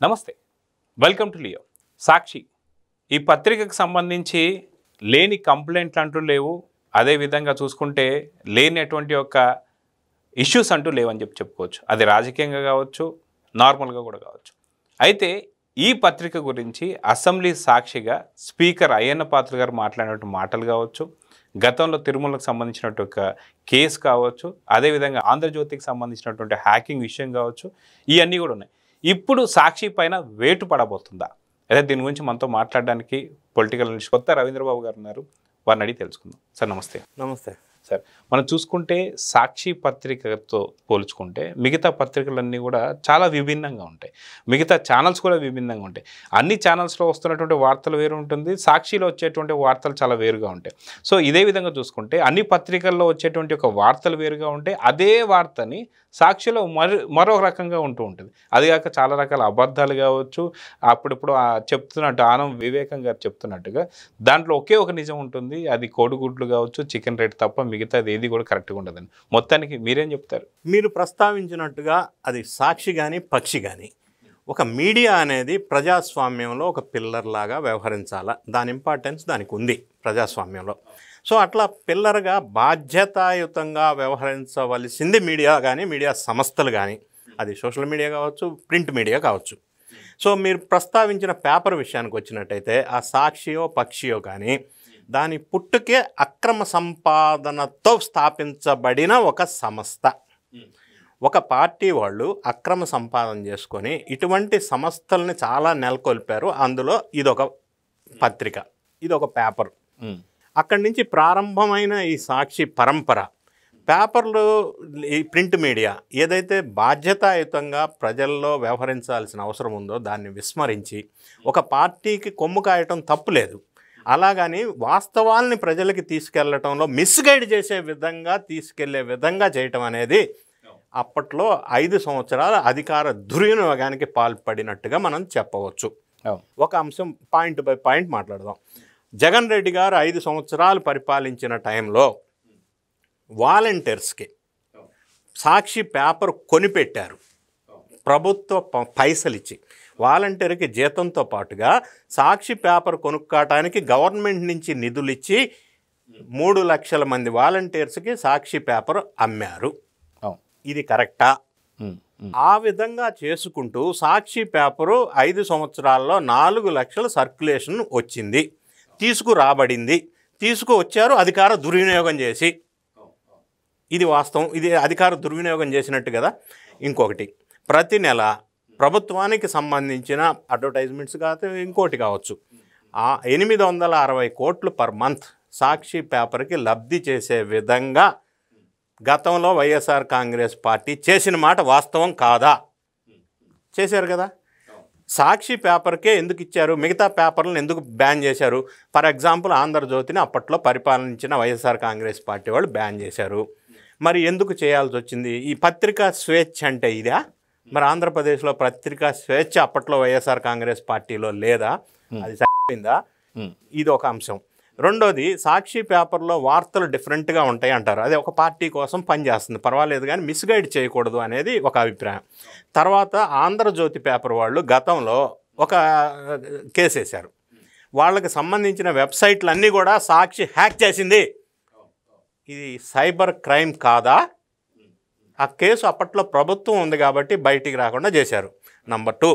నమస్తే, welcome to Leo. సాక్షి ఈ పత్రికకు సంబంధించి లేని కంప్లైంట్లు అంటూ లేవు. అదేవిధంగా చూసుకుంటే లేనటువంటి ఒక ఇష్యూస్ అంటూ లేవని చెప్పుకోవచ్చు. అది రాజకీయంగా కావచ్చు, నార్మల్గా కూడా కావచ్చు. అయితే ఈ పత్రిక గురించి అసెంబ్లీ సాక్షిగా స్పీకర్ అయ్యన్న పాత్ర గారు మాట్లాడినటువంటి మాటలు కావచ్చు, గతంలో తిరుమలకు సంబంధించినటువంటి ఒక కేసు కావచ్చు, అదేవిధంగా ఆంధ్రజ్యోతికి సంబంధించినటువంటి హ్యాకింగ్ విషయం కావచ్చు, ఇవన్నీ కూడా ఉన్నాయి. ఇప్పుడు సాక్షి పైన వేటు పడబోతుందా? అయితే దీని గురించి మనతో మాట్లాడడానికి పొలిటికల్ అనలిస్ట్ కొత్త రవీంద్రబాబు గారు ఉన్నారు. వారిని అడిగి తెలుసుకుందాం. సార్ నమస్తే. నమస్తే సార్, మనం చూసుకుంటే సాక్షి పత్రికతో పోల్చుకుంటే మిగతా పత్రికలన్నీ కూడా చాలా విభిన్నంగా ఉంటాయి. మిగతా ఛానల్స్ కూడా విభిన్నంగా ఉంటాయి. అన్ని ఛానల్స్లో వస్తున్నటువంటి వార్తలు వేరు ఉంటుంది, సాక్షిలో వచ్చేటువంటి వార్తలు చాలా వేరుగా ఉంటాయి. సో ఇదే విధంగా చూసుకుంటే అన్ని పత్రికల్లో వచ్చేటువంటి ఒక వార్తలు వేరుగా ఉంటాయి. అదే వార్తని సాక్షిలో మరో రకంగా ఉంటూ ఉంటుంది. అది కాక చాలా రకాల అబద్ధాలు కావచ్చు, అప్పుడప్పుడు చెప్తున్నట్టు ఆనం వివేకం గారు చెప్తున్నట్టుగా దాంట్లో ఒకే ఒక నిజం ఉంటుంది. అది కోడిగుడ్లు కావచ్చు, చికెన్ రేట్ తప్ప మిగతాది ఏది కూడా కరెక్ట్గా ఉండదండి. మొత్తానికి మీరేం చెప్తారు? మీరు ప్రస్తావించినట్టుగా అది సాక్షి కానీ పక్షి కానీ ఒక మీడియా అనేది ప్రజాస్వామ్యంలో ఒక పిల్లర్ లాగా వ్యవహరించాలా. దాని ఇంపార్టెన్స్ దానికి ఉంది ప్రజాస్వామ్యంలో. సో అట్లా పిల్లర్గా బాధ్యతాయుతంగా వ్యవహరించవలసింది మీడియా కానీ, మీడియా సంస్థలు కానీ, అది సోషల్ మీడియా కావచ్చు, ప్రింట్ మీడియా కావచ్చు. సో మీరు ప్రస్తావించిన పేపర్ విషయానికి వచ్చినట్టయితే ఆ సాక్షియో పక్షియో కానీ దాని పుట్టుకే అక్రమ సంపాదనతో స్థాపించబడిన ఒక సంస్థ. ఒక పార్టీ వాళ్ళు అక్రమ సంపాదన చేసుకొని ఇటువంటి సంస్థల్ని చాలా నెలకొల్పారు. అందులో ఇదొక పత్రిక, ఇదొక పేపర్. అక్కడి నుంచి ప్రారంభమైన ఈ సాక్షి పరంపర పేపర్లు, ఈ ప్రింట్ మీడియా ఏదైతే బాధ్యతాయుతంగా ప్రజల్లో వ్యవహరించాల్సిన అవసరం ఉందో దాన్ని విస్మరించి ఒక పార్టీకి కొమ్ము కాయటం తప్పులేదు. అలాగని వాస్తవాల్ని ప్రజలకి తీసుకెళ్లటంలో మిస్గైడ్ చేసే విధంగా తీసుకెళ్లే విధంగా చేయటం అనేది అప్పట్లో 5 సంవత్సరాల అధికార దుర్వినియోగానికి పాల్పడినట్టుగా మనం చెప్పవచ్చు. ఒక అంశం పాయింట్ బై పాయింట్ మాట్లాడదాం. జగన్ రెడ్డి గారు 5 సంవత్సరాలు పరిపాలించిన టైంలో వాలంటీర్స్కి సాక్షి పేపర్ కొనిపెట్టారు. ప్రభుత్వ పైసలు ఇచ్చి వాలంటీర్కి జీతంతో పాటుగా సాక్షి పేపర్ కొనుక్కోవటానికి గవర్నమెంట్ నుంచి నిధులు ఇచ్చి 3 లక్షల మంది వాలంటీర్స్కి సాక్షి పేపర్ అమ్మారు. ఇది కరెక్టా? ఆ విధంగా చేసుకుంటూ సాక్షి పేపరు 5 సంవత్సరాల్లో 4 లక్షల సర్క్యులేషన్ వచ్చింది, తీసుకురాబడింది, తీసుకువచ్చారు అధికార దుర్వినియోగం చేసి. ఇది వాస్తవం, ఇది అధికార దుర్వినియోగం చేసినట్టు కదా. ఇంకొకటి, ప్రతి నెల ప్రభుత్వానికి సంబంధించిన అడ్వర్టైజ్మెంట్స్ కావచ్చు, ఇంకోటి కావచ్చు, 860 కోట్లు పర్ మంత్ సాక్షి పేపర్కి లబ్ధి చేసే విధంగా గతంలో వైఎస్ఆర్ కాంగ్రెస్ పార్టీ చేసిన మాట వాస్తవం కాదా? చేశారు కదా. సాక్షి పేపర్కే ఎందుకు ఇచ్చారు? మిగతా పేపర్లను ఎందుకు బ్యాన్ చేశారు? ఫర్ ఎగ్జాంపుల్ ఆంధ్రజ్యోతిని అప్పట్లో పరిపాలించిన వైఎస్ఆర్ కాంగ్రెస్ పార్టీ వాళ్ళు బ్యాన్ చేశారు. మరి ఎందుకు చేయాల్సి వచ్చింది? ఈ పత్రికా స్వేచ్ఛ అంటే ఇదా? మరి ఆంధ్రప్రదేశ్లో పత్రికా స్వేచ్ఛ అప్పట్లో వైఎస్ఆర్ కాంగ్రెస్ పార్టీలో లేదా? అది సరిపోయిందా? ఇది ఒక అంశం. రెండోది, సాక్షి పేపర్లో వార్తలు డిఫరెంట్గా ఉంటాయి అంటారు. అది ఒక పార్టీ కోసం పనిచేస్తుంది, పర్వాలేదు, కానీ మిస్గైడ్ చేయకూడదు అనేది ఒక అభిప్రాయం. తర్వాత ఆంధ్రజ్యోతి పేపర్ వాళ్ళు గతంలో ఒక కేసు వేశారు. వాళ్ళకి సంబంధించిన వెబ్సైట్లన్నీ కూడా సాక్షి హ్యాక్ చేసింది. ఇది సైబర్ క్రైమ్ కాదా? ఆ కేసు అప్పట్లో ప్రభుత్వం ఉంది కాబట్టి బయటికి రాకుండా చేశారు. నంబర్ 2,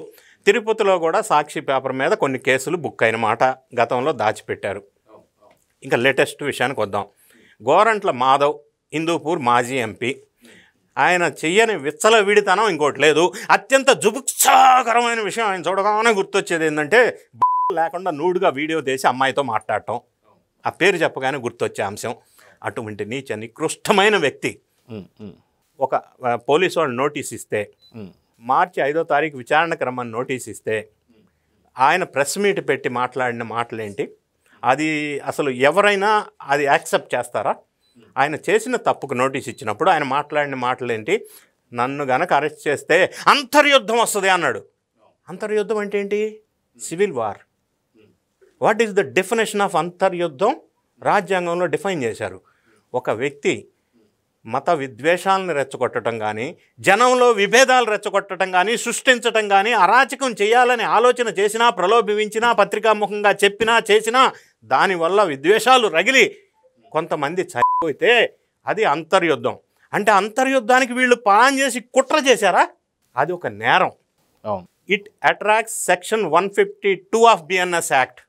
తిరుపతిలో కూడా సాక్షి పేపర్ మీద కొన్ని కేసులు బుక్ అయిన మాట గతంలో దాచిపెట్టారు. ఇంకా లేటెస్ట్ విషయానికి వద్దాం. గోరంట్ల మాధవ్, హిందూపూర్ మాజీ ఎంపీ, ఆయన చెయ్యని విచ్చల విడితనం ఇంకోటి లేదు. అత్యంత జుగుప్సాకరమైన విషయం ఆయన చూడగానే గుర్తొచ్చేది ఏంటంటే లేకుండా నూడుగా వీడియో తీసి అమ్మాయితో మాట్లాడటం. ఆ పేరు చెప్పగానే గుర్తొచ్చే అంశం. అటువంటి నీచ నికృష్టమైన వ్యక్తి ఒక పోలీసు వాళ్ళు నోటీస్ ఇస్తే, మార్చి 5వ తారీఖు విచారణకు రమ్మని నోటీస్ ఇస్తే ఆయన ప్రెస్ మీట్ పెట్టి మాట్లాడిన మాటలేంటి? అది అసలు ఎవరైనా అది యాక్సెప్ట్ చేస్తారా? ఆయన చేసిన తప్పుకు నోటీస్ ఇచ్చినప్పుడు ఆయన మాట్లాడిన మాటలేంటి? నన్ను గనక అరెస్ట్ చేస్తే అంతర్యుద్ధం వస్తుంది అన్నాడు. అంతర్యుద్ధం అంటే ఏంటి? Civil war. What is the definition of అంతర్యుద్ధం? రాజ్యాంగంలో డిఫైన్ చేశారు. ఒక వ్యక్తి మత విద్వేషాలను రెచ్చగొట్టడం కానీ, జనంలో విభేదాలు రెచ్చగొట్టడం కానీ, సృష్టించటం కానీ, అరాచకం చేయాలని ఆలోచన చేసినా, ప్రలోభించినా, పత్రికాముఖంగా చెప్పినా చేసినా దానివల్ల విద్వేషాలు రగిలి కొంతమంది చనిపోతే అది అంతర్యుద్ధం. అంటే అంతర్యుద్ధానికి వీళ్ళు ప్లాన్ చేసి కుట్ర చేశారా? అది ఒక నేరం. It attracts section 152 of BNS act,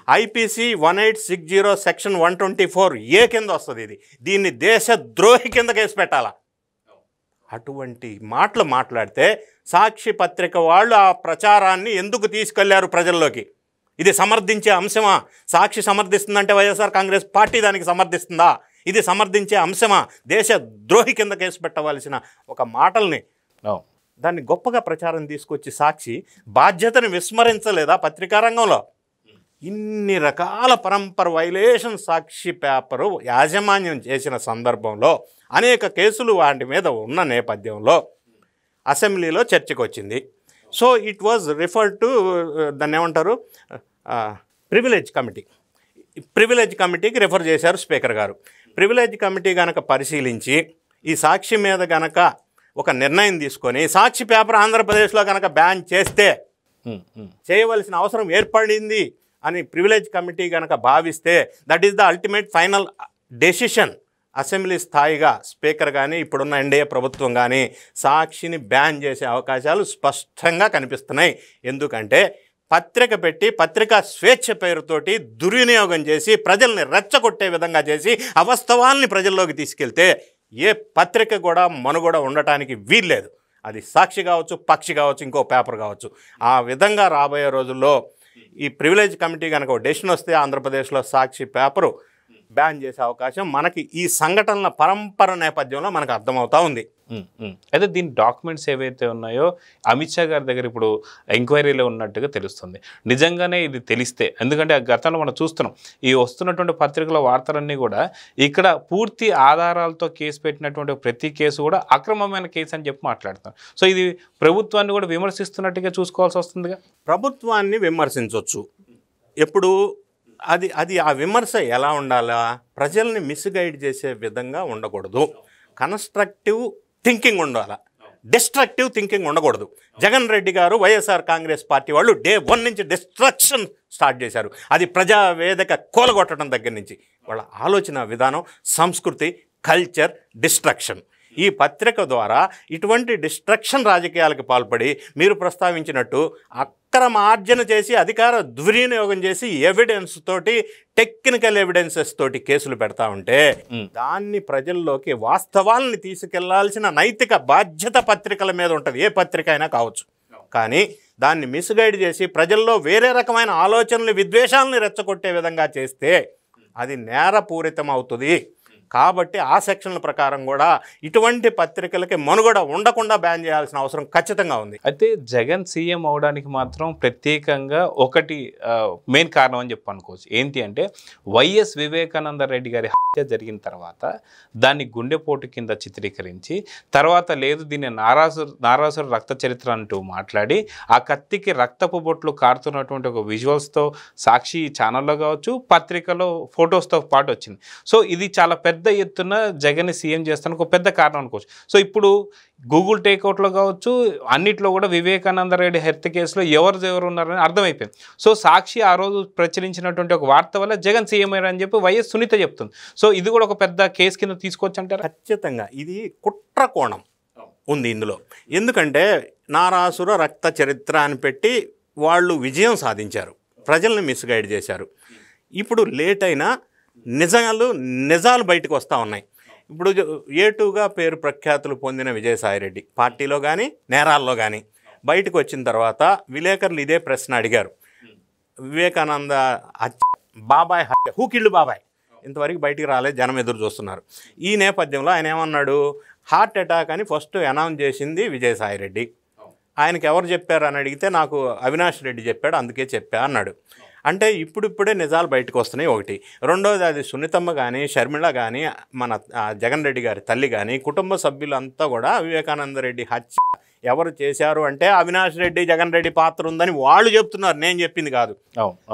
IPC 1860 section 124A కింద వస్తుంది. దీన్ని దేశద్రోహి కింద కేసు పెట్టాలా? అటువంటి మాటలు మాట్లాడితే సాక్షి పత్రిక వాళ్ళు ఆ ప్రచారాన్ని ఎందుకు తీసుకెళ్లారు ప్రజల్లోకి? ఇది సమర్థించే అంశమా? సాక్షి సమర్థిస్తుందంటే వైఎస్ఆర్ కాంగ్రెస్ పార్టీ దానికి సమర్థిస్తుందా? ఇది సమర్థించే అంశమా? దేశద్రోహి కింద కేసు పెట్టవలసిన ఒక మాటల్ని దాన్ని గొప్పగా ప్రచారం తీసుకొచ్చి సాక్షి బాధ్యతను విస్మరించలేదా పత్రికా రంగంలో? ఇన్ని రకాల పరంపర వైలేషన్ సాక్షి పేపరు యాజమాన్యం చేసిన సందర్భంలో అనేక కేసులు వాటి మీద ఉన్న నేపథ్యంలో అసెంబ్లీలో చర్చకు వచ్చింది. So it was referred to దాన్ని ఏమంటారు, ప్రివిలేజ్ కమిటీ. ప్రివిలేజ్ కమిటీకి రిఫర్ చేశారు స్పీకర్ గారు. ప్రివిలేజ్ కమిటీ కనుక పరిశీలించి ఈ సాక్షి మీద కనుక ఒక నిర్ణయం తీసుకొని సాక్షి పేపర్ ఆంధ్రప్రదేశ్లో కనుక బ్యాన్ చేస్తే చేయవలసిన అవసరం ఏర్పడింది అని ప్రివిలేజ్ కమిటీ కనుక భావిస్తే that is the ultimate final decision. Assembly స్థాయిగా స్పీకర్ కానీ ఇప్పుడున్న ఎన్డీఏ ప్రభుత్వం కానీ సాక్షిని బ్యాన్ చేసే అవకాశాలు స్పష్టంగా కనిపిస్తున్నాయి. ఎందుకంటే పత్రిక పెట్టి పత్రికా స్వేచ్ఛ పేరుతోటి దుర్వినియోగం చేసి ప్రజల్ని రెచ్చగొట్టే విధంగా చేసి అవాస్తవాల్ని ప్రజల్లోకి తీసుకెళ్తే ఏ పత్రిక కూడా మనుగడ ఉండటానికి వీల్లేదు. అది సాక్షి కావచ్చు, పక్షి కావచ్చు, ఇంకో పేపర్ కావచ్చు. ఆ విధంగా రాబోయే రోజుల్లో ఈ ప్రివిలేజ్ కమిటీ కనుక డెసిషన్ వస్తే ఆంధ్రప్రదేశ్లో సాక్షి పేపరు బ్యాన్ చేసే అవకాశం మనకి ఈ సంఘటనల పరంపర నేపథ్యంలో మనకు అర్థమవుతా ఉంది. అయితే దీని డాక్యుమెంట్స్ ఏవైతే ఉన్నాయో అమిత్ షా గారి దగ్గర ఇప్పుడు ఎంక్వైరీలో ఉన్నట్టుగా తెలుస్తుంది. నిజంగానే ఇది తెలిస్తే, ఎందుకంటే గతంలో మనం చూస్తున్నాం ఈ వస్తున్నటువంటి పత్రికల వార్తలన్నీ కూడా ఇక్కడ పూర్తి ఆధారాలతో కేసు పెట్టినటువంటి ప్రతి కేసు కూడా అక్రమమైన కేసు అని చెప్పి మాట్లాడతాం. సో ఇది ప్రభుత్వాన్ని కూడా విమర్శిస్తున్నట్టుగా చూసుకోవాల్సి వస్తుందిగా. ప్రభుత్వాన్ని విమర్శించవచ్చు ఎప్పుడు, అది ఆ విమర్శ ఎలా ఉండాలా? ప్రజల్ని మిస్గైడ్ చేసే విధంగా ఉండకూడదు. కన్స్ట్రక్టివ్ థింకింగ్ ఉండాలి, డిస్ట్రక్టివ్ థింకింగ్ ఉండకూడదు. జగన్ రెడ్డి గారు వైఎస్ఆర్ కాంగ్రెస్ పార్టీ వాళ్ళు డే 1 నుంచి డిస్ట్రక్షన్ స్టార్ట్ చేశారు. అది ప్రజావేదిక కూలగొట్టడం దగ్గర నుంచి వాళ్ళ ఆలోచన విధానం, సంస్కృతి, కల్చర్, డిస్ట్రక్షన్. ఈ పత్రిక ద్వారా ఇటువంటి డిస్ట్రక్షన్ రాజకీయాలకు పాల్పడి మీరు ప్రస్తావించినట్టు అక్రమ ఆర్జన చేసి అధికార దుర్వినియోగం చేసి ఎవిడెన్స్ తోటి, టెక్నికల్ ఎవిడెన్సెస్ తోటి కేసులు పెడతా ఉంటే దాన్ని ప్రజల్లోకి వాస్తవాలని తీసుకెళ్లాల్సిన నైతిక బాధ్యత పత్రికల మీద ఉంటుంది. ఏ పత్రిక అయినా కావచ్చు. కానీ దాన్ని మిస్గైడ్ చేసి ప్రజల్లో వేరే రకమైన ఆలోచనలు, విద్వేషాలని రెచ్చగొట్టే విధంగా చేస్తే అది నేరపూరితం అవుతుంది. కాబట్టి ఆ సెక్షన్ల ప్రకారం కూడా ఇటువంటి పత్రికలకి మనుగడ ఉండకుండా బ్యాన్ చేయాల్సిన అవసరం ఖచ్చితంగా ఉంది. అయితే జగన్ సీఎం అవడానికి మాత్రం ప్రత్యేకంగా ఒకటి మెయిన్ కారణం అని చెప్పి అనుకోవచ్చు. ఏంటి అంటే వైఎస్ వివేకానంద రెడ్డి గారి హత్య జరిగిన తర్వాత దాన్ని గుండెపోటు కింద చిత్రీకరించి తర్వాత లేదు దీన్ని నారాసుర రక్త చరిత్ర అంటూ మాట్లాడి ఆ కత్తికి రక్తపు బొట్లు కారుతున్నటువంటి ఒక విజువల్స్తో సాక్షి ఛానల్లో కావచ్చు, పత్రికలో ఫొటోస్తో పాటు వచ్చింది. సో ఇది చాలా పెద్ద ఎత్తున జగన్ సీఎం చేస్తానికి ఒక పెద్ద కారణం అనుకోవచ్చు. సో ఇప్పుడు గూగుల్ టేక్అవుట్లో కావచ్చు, అన్నిట్లో కూడా వివేకానంద రెడ్డి హత్య కేసులో ఎవరు ఉన్నారని అర్థమైపోయింది. సో సాక్షి ఆ రోజు ప్రచురించినటువంటి ఒక వార్త వల్ల జగన్ సీఎం అయ్యారని చెప్పి వైఎస్ సునీత చెప్తుంది. సో ఇది కూడా ఒక పెద్ద కేసు కింద తీసుకోవచ్చు అంటారు. ఖచ్చితంగా ఇది కుట్ర కోణం ఉంది ఇందులో. ఎందుకంటే నారాసుర రక్త చరిత్ర అని పెట్టి వాళ్ళు విజయం సాధించారు, ప్రజల్ని మిస్గైడ్ చేశారు. ఇప్పుడు లేట్ అయినా నిజాలు బయటకు వస్తూ ఉన్నాయి. ఇప్పుడు ఏటుగా పేరు ప్రఖ్యాతులు పొందిన విజయసాయిరెడ్డి పార్టీలో కానీ నేరాల్లో కానీ బయటకు వచ్చిన తర్వాత విలేకరులు ఇదే ప్రశ్న అడిగారు. వివేకానంద బాబాయ్ హత్య, హూ కిల్డ్ బాబాయ్, ఇంతవరకు బయటికి రాలేదు, జనం ఎదురు చూస్తున్నారు. ఈ నేపథ్యంలో ఆయన ఏమన్నాడు, హార్ట్ అటాక్ అని ఫస్ట్ అనౌన్స్ చేసింది విజయసాయిరెడ్డి. ఆయనకి ఎవరు చెప్పారు అని అడిగితే నాకు అవినాష్ రెడ్డి చెప్పాడు, అందుకే చెప్పా అన్నాడు. అంటే ఇప్పుడిప్పుడే నిజాలు బయటకు వస్తున్నాయి ఒకటి. రెండోది అది సునీతమ్మ కానీ, షర్మిళ కానీ, మన జగన్ రెడ్డి గారి తల్లి కానీ, కుటుంబ సభ్యులంతా కూడా వివేకానంద రెడ్డి హత్య ఎవరు చేశారు అంటే అవినాష్ రెడ్డి జగన్ రెడ్డి పాత్ర ఉందని వాళ్ళు చెప్తున్నారు, నేను చెప్పింది కాదు.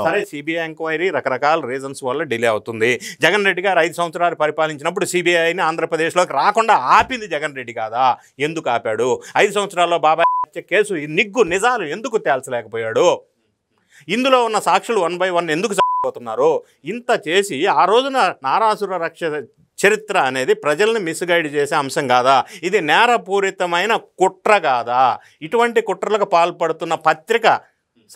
సరే, సిబిఐ ఎంక్వైరీ రకరకాల రీజన్స్ వల్ల డిలే అవుతుంది. జగన్ రెడ్డి గారు 5 సంవత్సరాలు పరిపాలించినప్పుడు సిబిఐని ఆంధ్రప్రదేశ్లోకి రాకుండా ఆపింది జగన్ రెడ్డి కాదా? ఎందుకు ఆపాడు? 5 సంవత్సరాల్లో బాబాయ్ కేసు నిజాలు ఎందుకు తేల్చలేకపోయాడు? ఇందులో ఉన్న సాక్షులు 1 by 1 ఎందుకు పోతున్నారు? ఇంత చేసి ఆ రోజున నారాసుర రక్ష చరిత్ర అనేది ప్రజల్ని మిస్గైడ్ చేసే అంశం కాదా? ఇది నేరపూరితమైన కుట్ర కాదా? ఇటువంటి కుట్రలకు పాల్పడుతున్న పత్రిక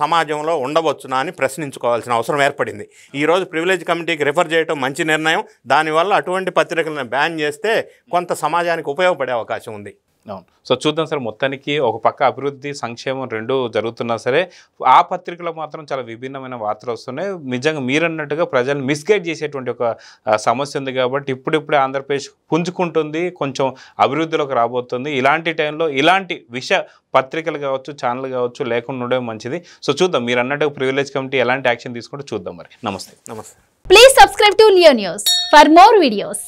సమాజంలో ఉండవచ్చునా అని ప్రశ్నించుకోవాల్సిన అవసరం ఏర్పడింది. ఈరోజు ప్రివిలేజ్ కమిటీకి రిఫర్ చేయడం మంచి నిర్ణయం. దానివల్ల అటువంటి పత్రికలను బ్యాన్ చేస్తే కొంత సమాజానికి ఉపయోగపడే అవకాశం ఉంది. అవును. సో చూద్దాం సార్, మొత్తానికి ఒక పక్క అభివృద్ధి సంక్షేమం రెండు జరుగుతున్నా సరే ఆ పత్రికలో మాత్రం చాలా విభిన్నమైన వార్తలు వస్తున్నాయి. నిజంగా మీరన్నట్టుగా ప్రజలను మిస్గైడ్ చేసేటువంటి ఒక సమస్య ఉంది. కాబట్టి ఇప్పుడిప్పుడే ఆంధ్రప్రదేశ్ పుంజుకుంటుంది, కొంచెం అభివృద్ధిలోకి రాబోతుంది. ఇలాంటి టైంలో ఇలాంటి పత్రికలు కావచ్చు, ఛానల్ కావచ్చు లేకుండా ఉండడం మంచిది. సో చూద్దాం, మీరు అన్నట్టుగా ప్రివిలేజ్ కమిటీ ఎలాంటి యాక్షన్ తీసుకుంటే చూద్దాం. మరి నమస్తే. నమస్తే. Please subscribe to Leo News for more videos.